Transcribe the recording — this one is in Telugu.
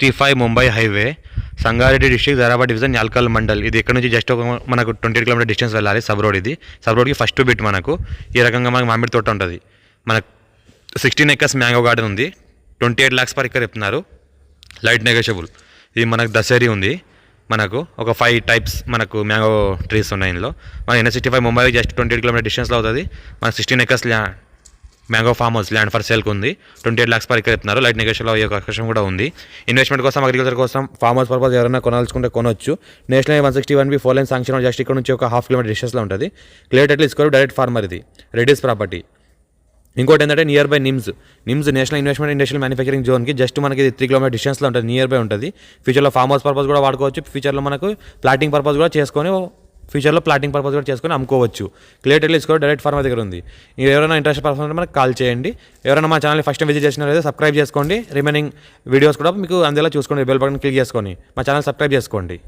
65 ముంబై హైవే, సంగారెడ్డి డిస్ట్రిక్ట్, ధరాబాద్ డివిజన్, యాల్కల్ మండల్. ఇది ఇక్కడ నుంచి జస్ట్ ఒక మనకు 28 కిలోమీటర్ డిస్టెన్స్ వెళ్ళాలి. సబ్ రోడ్ ఇది. సబ్ రోడ్కి ఫస్ట్ బిట్ మనకు ఈ రకంగా మనకు మామిడి తోట ఉంటుంది. మనకు 16 acres మ్యాంగో గార్డెన్ ఉంది. 28 lakhs per acre చెప్తున్నారు. Light negotiable. ఇది మనకు దసరి ఉంది. మనకు ఒక 5 types మనకు మ్యాంగో ట్రీస్ ఉన్నాయి ఇందులో. మన NH65 ముంబై జస్ట్ 28 కిలోమీటర్ డిస్టెన్స్లో అవుతుంది. మనకు 16 acres mango farm house land for సేల్కి ఉంది. 28 lakhs per acre చెప్తున్నారు. లైట్ నెగోషియబుల్ అయ్యే అవకాశం కూడా ఉంది. ఇన్వెస్ట్మెంట్ కోసం, అగ్రికల్చర్ కోసం, ఫామ్ హౌస్ పర్పస్ ఎవరైనా కొనాల్సుకుంటే కొనొచ్చు. National 161B 4 lane sanction just ఇక్కడ నుంచి ఒక 1/2 kilometer డిస్టెన్స్లో ఉంటుంది. క్లియర్ టైటిల్ ఇసుకోరు, డైరెక్ట్ ఫార్మర్. ఇది రెడ్డిస్ ప్రాపర్టీ. ఇంకోటి ఏంటంటే near by NIMS national investment industrial manufacturing జోన్కి జస్ట్ మనకి 3 kilometer డిస్టెన్స్లో ఉంటుంది. నియర్ బై ఉంటుంది. ఫ్యూచర్లో ఫామ్ హౌస్ పర్పస్ కూడా వాడుకోవచ్చు. ఫ్యూచర్లో మనకు ప్లాటింగ్ పర్పస్ కూడా చేసుకొని అమ్ముకోవచ్చు. క్లియర్ టైటిల్ ఇసుకోరు, డైరెక్ట్ ఫార్మర్ దగ్గర ఉంది. ఎవరైనా ఇంట్రెస్ట్ పర్సన్ ఉంటే మనకు కాల్ చేయండి. ఎవరైనా మా ఛానల్ ఫస్ట్ టైం విజిట్ చేసినట్లయితే సబ్స్క్రైబ్ చేసుకోండి. రిమైనింగ్ వీడియోస్ కూడా మీకు అందులో చూసుకోండి. బెల్ బటన్ క్లిక్ చేసుకొని మా ఛానల్ సబ్స్క్రైబ్ చేసుకోండి.